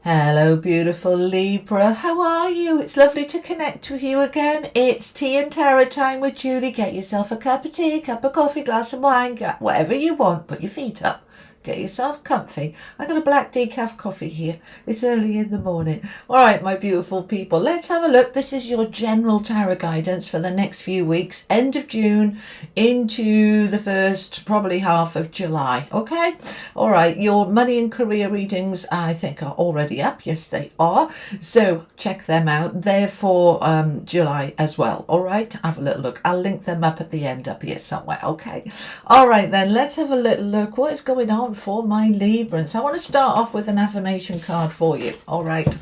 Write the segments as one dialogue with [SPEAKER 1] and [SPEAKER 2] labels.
[SPEAKER 1] Hello, beautiful Libra. How are you? It's lovely to connect with you again. It's tea and tarot time with Julie. Get yourself a cup of tea, cup of coffee, glass of wine, whatever you want. Put your feet up. Get yourself comfy. I got a black decaf coffee here. It's early in the morning. All right, my beautiful people, let's have a look. This is your general tarot guidance for the next few weeks, end of June into the first probably half of July. Okay. All right. Your money and career readings, I think, are already up. Yes, they are. So check them out. They're for July as well. All right. Have a little look. I'll link them up at the end up here somewhere. Okay. All right, then let's have a little look. What is going on for my Librans? I want to start off with an affirmation card for you. All right,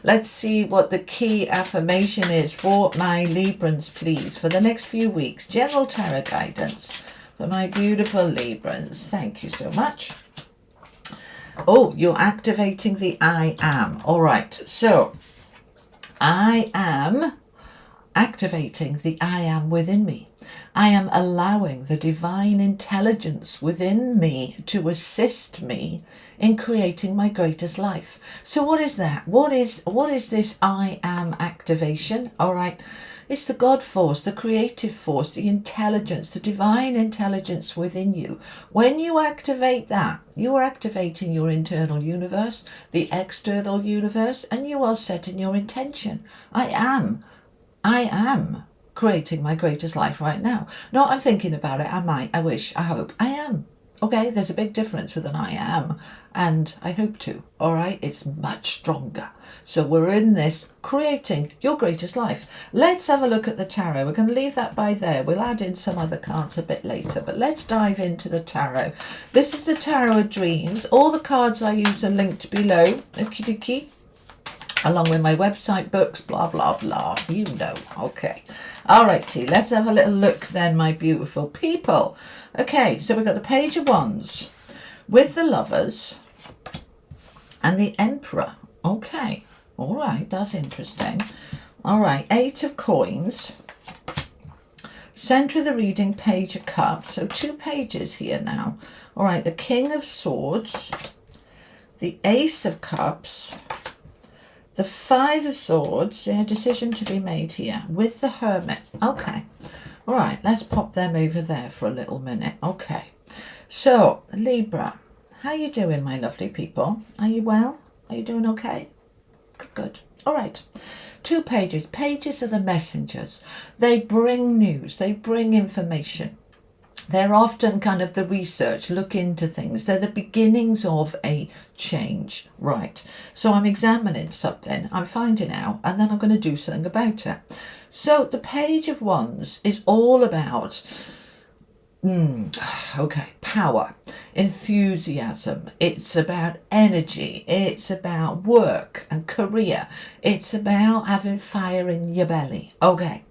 [SPEAKER 1] let's see what the key affirmation is for my Librans, please, for the next few weeks. General tarot guidance for my beautiful Librans. Thank you so much. Oh, you're activating the I am. All right, so I am activating the I am within me. I am allowing the divine intelligence within me to assist me in creating my greatest life. So what is that? What is this I am activation? All right. It's the God force, the creative force, the intelligence, the divine intelligence within you. When you activate that, you are activating your internal universe, the external universe, and you are setting your intention. I am creating my greatest life right now. No, I'm thinking about it. I might, I wish, I hope. I am. Okay, there's a big difference with an I am and I hope to. All right, it's much stronger. So we're in this creating your greatest life. Let's have a look at the tarot. We're going to leave that by there. We'll add in some other cards a bit later, but let's dive into the tarot. This is the Tarot of Dreams. All the cards I use are linked below. Okie dokie. Along with my website, books, blah, blah, blah. You know. Okay. All righty. Let's have a little look then, my beautiful people. Okay, so we've got the Page of Wands with the Lovers and the Emperor. Okay. All right. That's interesting. All right. 8 of Coins. Centre of the reading, Page of Cups. So 2 pages here now. All right. The King of Swords. The Ace of Cups. The 5 of Swords, a decision to be made here with the Hermit. Okay. All right, let's pop them over there for a little minute. Okay. So, Libra, how you doing, my lovely people? Are you well? Are you doing okay? Good. All right. 2 pages. Pages are the messengers. They bring news. They bring information. They're often kind of the research, look into things. They're the beginnings of a change, right? So I'm examining something, I'm finding out, and then I'm going to do something about it. So the Page of Wands is all about, power, enthusiasm. It's about energy. It's about work and career. It's about having fire in your belly. Okay.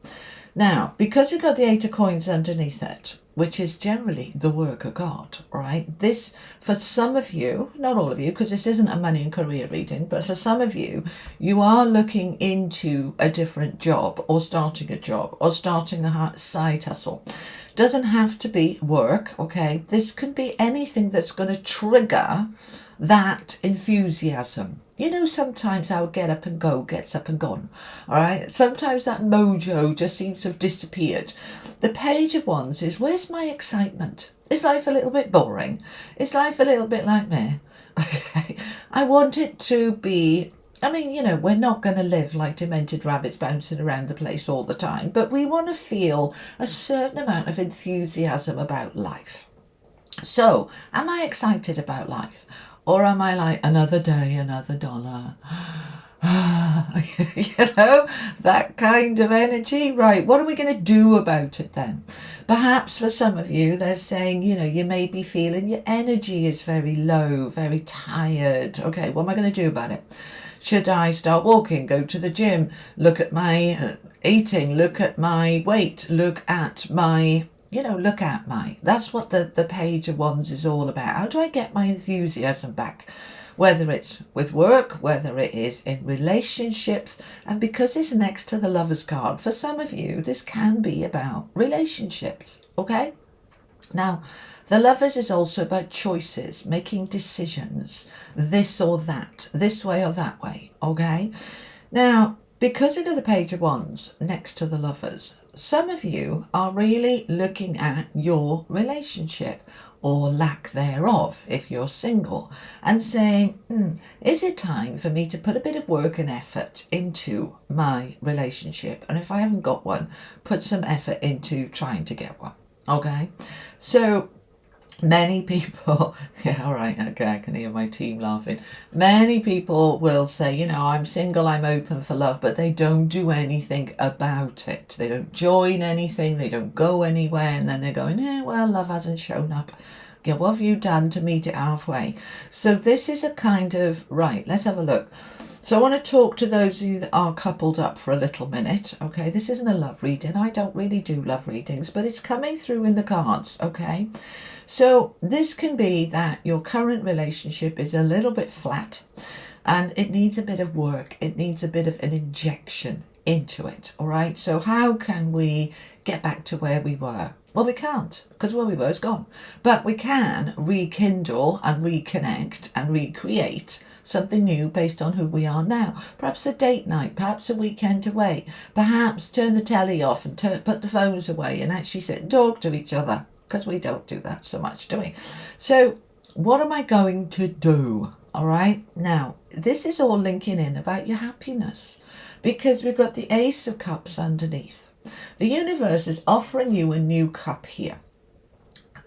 [SPEAKER 1] Now, because we've got the 8 of Coins underneath it, which is generally the work of God, right? This, for some of you, not all of you, because this isn't a money and career reading, but for some of you, you are looking into a different job or starting a job or starting a side hustle. Doesn't have to be work, okay? This can be anything that's going to trigger that enthusiasm. You know, sometimes our get up and go gets up and gone. All right. Sometimes that mojo just seems to have disappeared. The Page of Wands is, where's my excitement? Is life a little bit boring? Is life a little bit like me? Okay. I want it to be, I mean, you know, we're not going to live like demented rabbits bouncing around the place all the time, but we want to feel a certain amount of enthusiasm about life. So, am I excited about life? Or am I like, another day, another dollar? You know, that kind of energy. Right, what are we going to do about it then? Perhaps for some of you, they're saying, you know, you may be feeling your energy is very low, very tired. Okay, what am I going to do about it? Should I start walking, go to the gym, look at my eating, look at my weight, look at my... that's what the Page of Wands is all about. How do I get my enthusiasm back? Whether it's with work, whether it is in relationships. And because it's next to the Lovers card, for some of you, this can be about relationships, okay? Now, the Lovers is also about choices, making decisions, this or that, this way or that way, okay? Now, because we've got the Page of Wands next to the Lovers, some of you are really looking at your relationship or lack thereof if you're single and saying, is it time for me to put a bit of work and effort into my relationship? And if I haven't got one, put some effort into trying to get one. Okay, so many people, yeah, all right, okay, I can hear my team laughing. Many people will say, I'm single, I'm open for love, but they don't do anything about it. They don't join anything, they don't go anywhere, and then they're going, well, love hasn't shown up. Yeah, what have you done to meet it halfway? So this is a kind of, right, let's have a look. So I want to talk to those of you that are coupled up for a little minute, okay? This isn't a love reading. I don't really do love readings, but it's coming through in the cards, okay? So this can be that your current relationship is a little bit flat and it needs a bit of work. It needs a bit of an injection into it, all right? So how can we get back to where we were? Well, we can't, because where we were is gone. But we can rekindle and reconnect and recreate something new based on who we are now. Perhaps a date night, perhaps a weekend away, perhaps turn the telly off and put the phones away and actually sit and talk to each other, because we don't do that so much, do we? So what am I going to do? All right, now this is all linking in about your happiness, because we've got the Ace of Cups underneath. The universe is offering you a new cup here.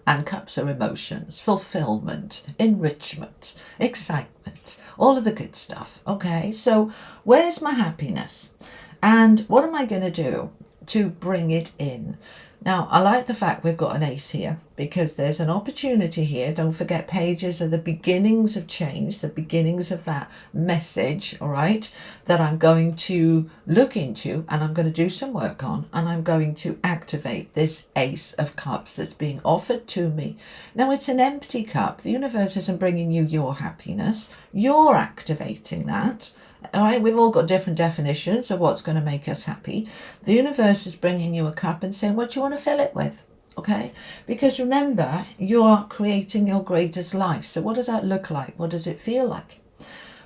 [SPEAKER 1] And cups are emotions, fulfillment, enrichment, excitement, all of the good stuff. Okay, so where's my happiness? And what am I going to do to bring it in? Now, I like the fact we've got an ace here because there's an opportunity here. Don't forget, pages are the beginnings of change, the beginnings of that message, all right, that I'm going to look into and I'm going to do some work on, and I'm going to activate this Ace of Cups that's being offered to me. Now, it's an empty cup. The universe isn't bringing you your happiness. You're activating that. All right, we've all got different definitions of what's going to make us happy. The universe is bringing you a cup and saying, what do you want to fill it with? Okay, because remember, you're creating your greatest life. So what does that look like? What does it feel like?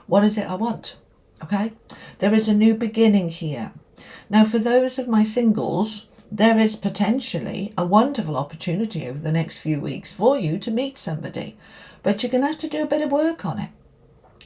[SPEAKER 1] What is it I want? Okay, there is a new beginning here. Now, for those of my singles, there is potentially a wonderful opportunity over the next few weeks for you to meet somebody, but you're going to have to do a bit of work on it.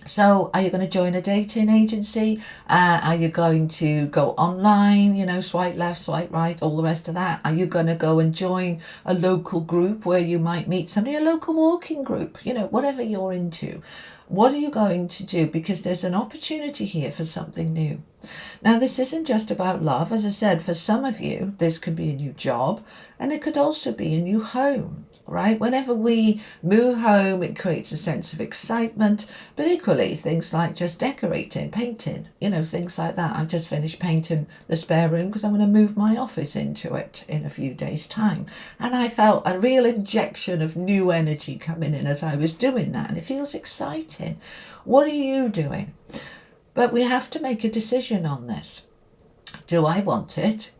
[SPEAKER 1] So are you going to join a dating agency? Are you going to go online, swipe left, swipe right, all the rest of that? Are you going to go and join a local group where you might meet somebody, a local walking group, whatever you're into? What are you going to do? Because there's an opportunity here for something new. Now, this isn't just about love. As I said, for some of you, this could be a new job, and it could also be a new home. Right? Whenever we move home, it creates a sense of excitement, but equally things like just decorating, painting, things like that. I've just finished painting the spare room because I'm going to move my office into it in a few days' time. And I felt a real injection of new energy coming in as I was doing that. And it feels exciting. What are you doing? But we have to make a decision on this. Do I want it?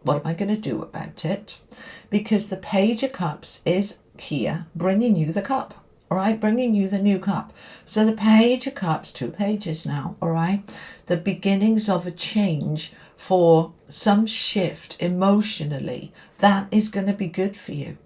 [SPEAKER 1] What am I going to do about it? Because the Page of Cups is here bringing you the cup, all right, bringing you the new cup. So the Page of Cups, 2 pages now, all right, the beginnings of a change for some shift emotionally that is going to be good for you.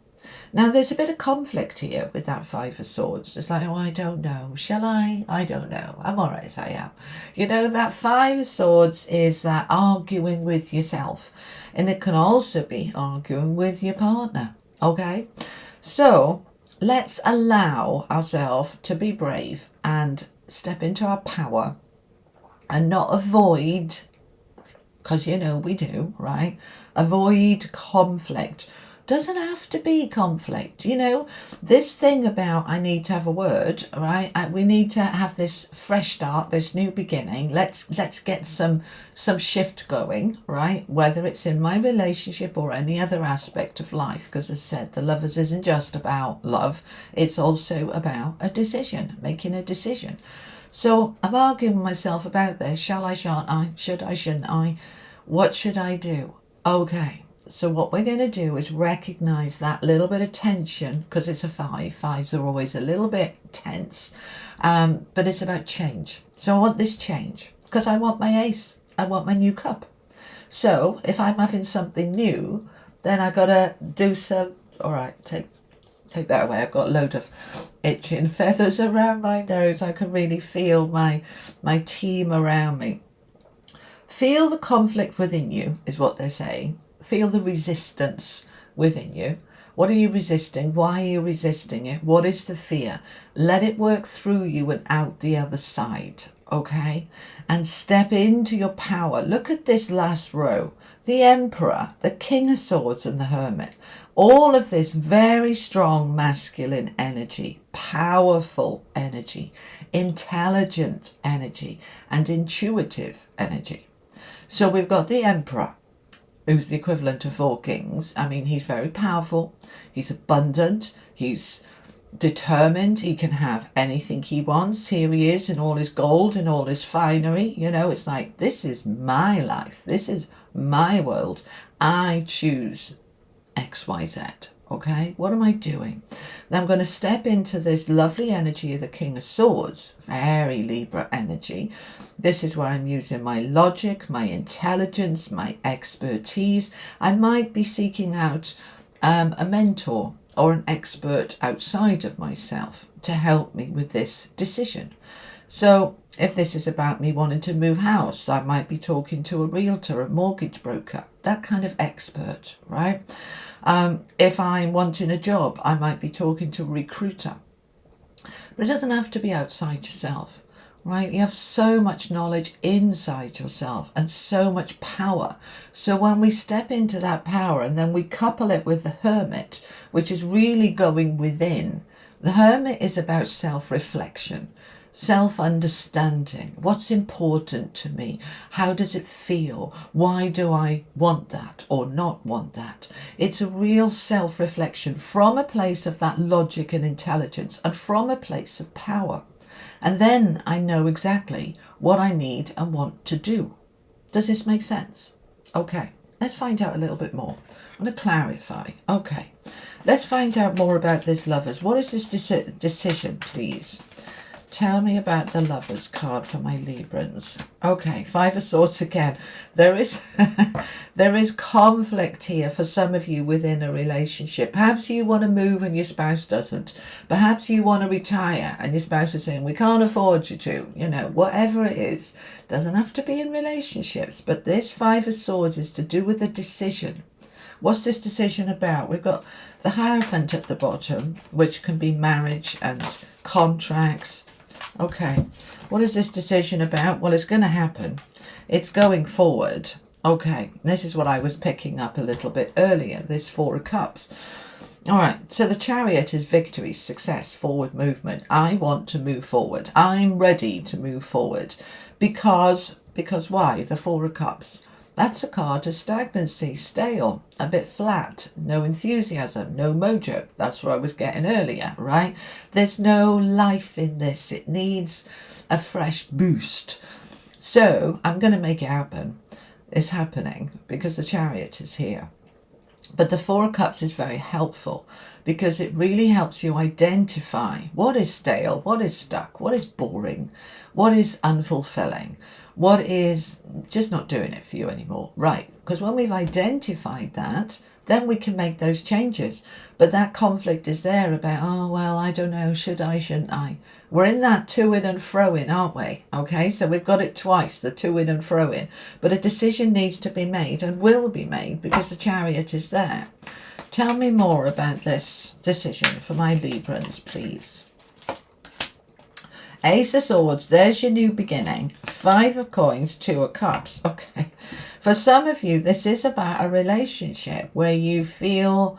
[SPEAKER 1] Now, there's a bit of conflict here with that 5 of Swords. It's like, I don't know. Shall I? I don't know. I'm all right as I am. That 5 of Swords is that arguing with yourself. And it can also be arguing with your partner. Okay? So, let's allow ourselves to be brave and step into our power and not avoid, because we do, right? Avoid conflict. Doesn't have to be conflict, this thing about I need to have a word, right? We need to have this fresh start, this new beginning. Let's get some shift going, right? Whether it's in my relationship or any other aspect of life, because as I said, the Lovers isn't just about love, it's also about a decision, making a decision. So I'm arguing with myself about this. Shall I, shan't I? Should I, shouldn't I? What should I do? Okay. So what we're going to do is recognize that little bit of tension, because it's a 5. 5s are always a little bit tense, but it's about change. So I want this change because I want my ace. I want my new cup. So if I'm having something new, then I got to do some, all right, take that away. I've got a load of itching feathers around my nose. I can really feel my team around me. Feel the conflict within you is what they're saying. Feel the resistance within you. What are you resisting? Why are you resisting it? What is the fear? Let it work through you and out the other side, okay? And step into your power. Look at this last row. The Emperor, the King of Swords and the Hermit. All of this very strong masculine energy, powerful energy, intelligent energy, and intuitive energy. So we've got the Emperor, who's the equivalent of 4 kings. I mean, he's very powerful, he's abundant, he's determined, he can have anything he wants. Here he is in all his gold and all his finery. You know, it's like, this is my life, this is my world. I choose XYZ. Okay, what am I doing? Now I'm going to step into this lovely energy of the King of Swords, very Libra energy. This is where I'm using my logic, my intelligence, my expertise. I might be seeking out a mentor or an expert outside of myself to help me with this decision. So if this is about me wanting to move house, I might be talking to a realtor, a mortgage broker, that kind of expert, right? If I'm wanting a job, I might be talking to a recruiter. But it doesn't have to be outside yourself, right? You have so much knowledge inside yourself and so much power. So when we step into that power and then we couple it with the Hermit, which is really going within, the Hermit is about self-reflection, self-understanding. What's important to me? How does it feel? Why do I want that or not want that? It's a real self-reflection from a place of that logic and intelligence and from a place of power. And then I know exactly what I need and want to do. Does this make sense? Okay, let's find out a little bit more. I'm going to clarify. Okay, let's find out more about this Lovers. What is this decision, please? Tell me about the Lovers card for my Librans. Okay, 5 of Swords again. There is there is conflict here for some of you within a relationship. Perhaps you want to move and your spouse doesn't. Perhaps you want to retire and your spouse is saying, we can't afford you to. You know, whatever it is. Doesn't have to be in relationships. But this 5 of Swords is to do with a decision. What's this decision about? We've got the Hierophant at the bottom, which can be marriage and contracts. Okay, what is this decision about? Well, it's going to happen. It's going forward. Okay, this is what I was picking up a little bit earlier, this 4 of Cups. All right, so the Chariot is victory, success, forward movement. I want to move forward. I'm ready to move forward. Because why? The 4 of Cups. That's a card of stagnancy, stale, a bit flat, no enthusiasm, no mojo. That's what I was getting earlier, right? There's no life in this. It needs a fresh boost. So I'm going to make it happen. It's happening because the Chariot is here. But the 4 of Cups is very helpful because it really helps you identify what is stale, what is stuck, what is boring, what is unfulfilling, what is just not doing it for you anymore. Right, because when we've identified that, then we can make those changes. But that conflict is there about, oh, well, I don't know, should I, shouldn't I? We're in that to-in and fro-in, aren't we? Okay, so we've got it twice, the to-in and fro-in. But a decision needs to be made and will be made because the Chariot is there. Tell me more about this decision for my Librans, please. Ace of Swords, there's your new beginning. 5 of Coins, 2 of Cups. Okay. For some of you, this is about a relationship where you feel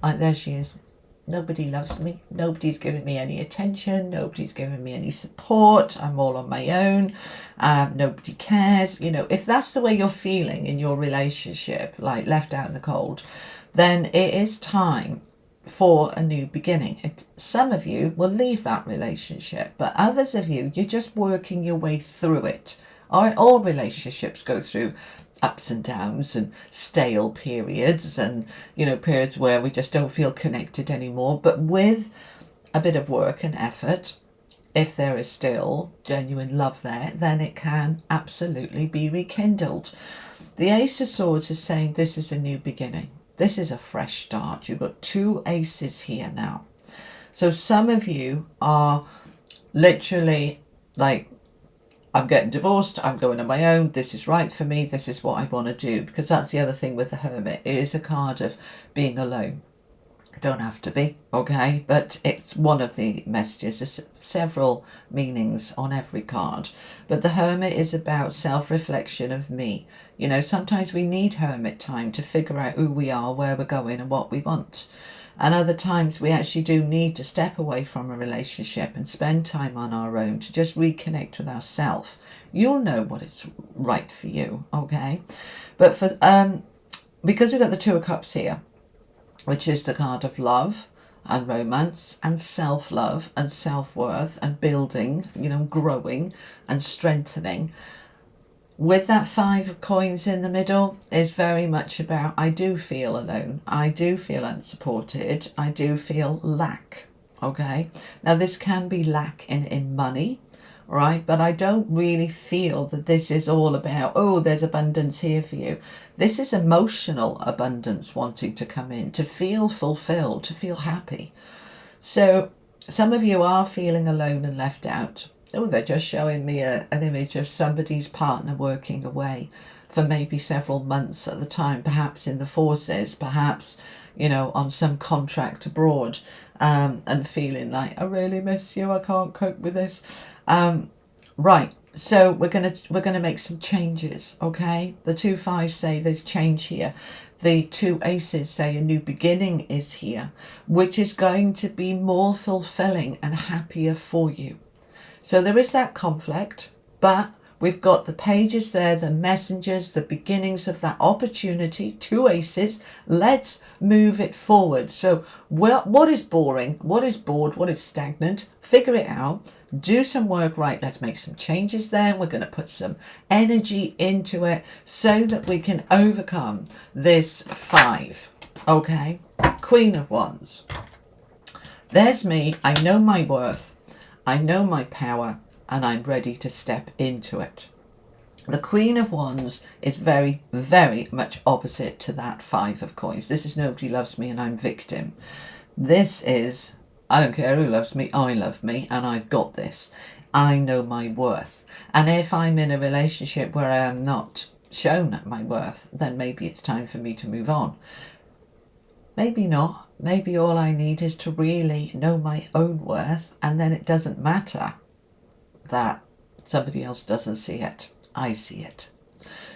[SPEAKER 1] like, there she is, nobody loves me. Nobody's giving me any attention. Nobody's giving me any support. I'm all on my own. Nobody cares. You know, if that's the way you're feeling in your relationship, like left out in the cold, then it is time for a new beginning. Some of you will leave that relationship, but others of you, you're just working your way through it. All relationships go through ups and downs and stale periods and, periods where we just don't feel connected anymore. But with a bit of work and effort, if there is still genuine love there, then it can absolutely be rekindled. The Ace of Swords is saying this is a new beginning. This is a fresh start. You've got 2 aces here now. So some of you are literally like, I'm getting divorced, I'm going on my own, this is right for me, this is what I want to do. Because that's the other thing with the Hermit. It is a card of being alone. Don't have to be, okay? But it's one of the messages. There's several meanings on every card. But the Hermit is about self-reflection of me. Sometimes we need hermit time to figure out who we are, where we're going and what we want. And other times we actually do need to step away from a relationship and spend time on our own to just reconnect with ourselves. You'll know what is right for you, okay? But for because we've got the 2 of Cups here, which is the card of love and romance and self-love and self-worth and building, growing and strengthening. With that 5 of coins in the middle is very much about, I do feel alone. I do feel unsupported. I do feel lack. Okay. Now this can be lack in money, right? But I don't really feel that this is all about, oh, there's abundance here for you. This is emotional abundance wanting to come in, to feel fulfilled, to feel happy. So some of you are feeling alone and left out. Oh, they're just showing me an image of somebody's partner working away for maybe several months at the time, perhaps in the forces, perhaps, on some contract abroad, and feeling like, I really miss you, I can't cope with this. Right, so we're gonna make some changes, okay? The 2 5s say there's change here. The 2 aces say a new beginning is here, which is going to be more fulfilling and happier for you. So there is that conflict, but we've got the pages there, the messengers, the beginnings of that opportunity, 2 aces. Let's move it forward. So what is boring? What is bored? What is stagnant? Figure it out. Do some work. Right, let's make some changes there. We're going to put some energy into it so that we can overcome this 5. Okay, Queen of Wands. There's me. I know my worth. I know my power, and I'm ready to step into it. The Queen of Wands is very, very much opposite to that 5 of coins. This is nobody loves me and I'm victim. This is, I don't care who loves me, I love me and I've got this. I know my worth. And if I'm in a relationship where I am not shown my worth, then maybe it's time for me to move on. Maybe not. Maybe all I need is to really know my own worth, and then it doesn't matter that somebody else doesn't see it. I see it.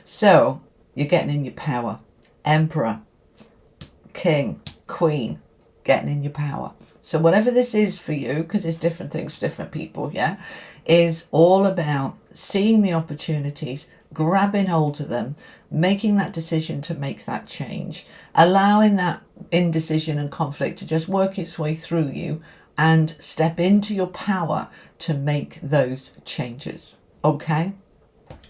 [SPEAKER 1] So you're getting in your power. Emperor, King, Queen, getting in your power. So whatever this is for you, because it's different things, different people, yeah, is all about seeing the opportunities, grabbing hold of them, making that decision to make that change, allowing that indecision and conflict to just work its way through you and step into your power to make those changes. Okay,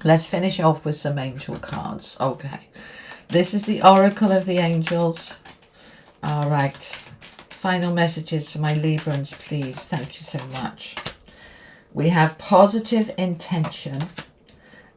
[SPEAKER 1] let's finish off with some angel cards. Okay, this is the Oracle of the Angels. All right, final messages to my Librans, please. Thank you so much. We have positive intention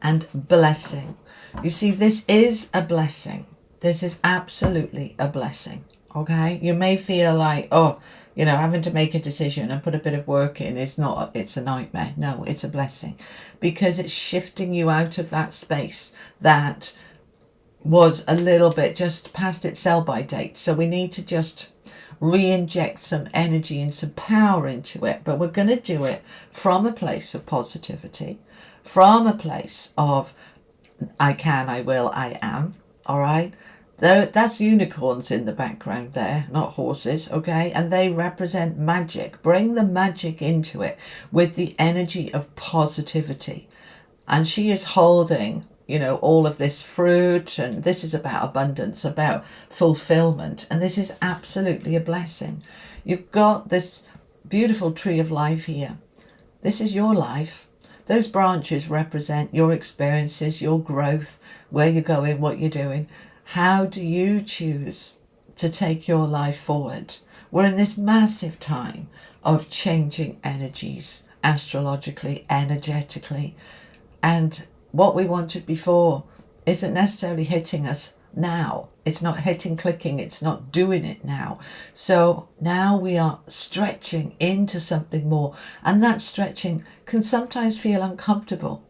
[SPEAKER 1] and blessing. You see, this is a blessing. This is absolutely a blessing. Okay, you may feel like, oh, having to make a decision and put a bit of work in is not, it's a nightmare. No, it's a blessing, because it's shifting you out of that space that was a little bit just past its sell-by date. So we need to just re-inject some energy and some power into it. But we're going to do it from a place of positivity, from a place of I can, I will, I am. All right. That's unicorns in the background there, not horses, okay? And they represent magic. Bring the magic into it with the energy of positivity. And she is holding, all of this fruit, and this is about abundance, about fulfillment. And this is absolutely a blessing. You've got this beautiful tree of life here. This is your life. those branches represent your experiences, your growth, where you're going, what you're doing. How do you choose to take your life forward? We're in this massive time of changing energies, astrologically, energetically. And what we wanted before isn't necessarily hitting us now. It's not clicking, it's not doing it now. So now we are stretching into something more, and that stretching can sometimes feel uncomfortable,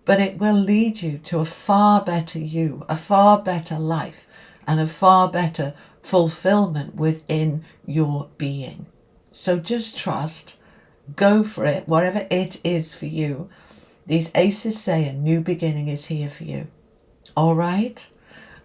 [SPEAKER 1] but it will lead you to a far better you, a far better life, and a far better fulfillment within your being. So just trust, go for it, whatever it is for you. These aces say a new beginning is here for you. All right?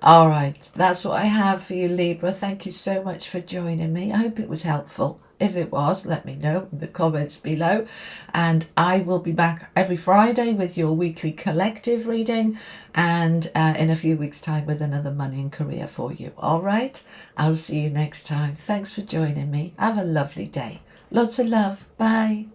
[SPEAKER 1] All right, that's what I have for you, Libra. Thank you so much for joining me. I hope it was helpful. If it was, let me know in the comments below. And I will be back every Friday with your weekly collective reading, and in a few weeks' time with another money and career for you. All right? I'll see you next time. Thanks for joining me. Have a lovely day. Lots of love. Bye.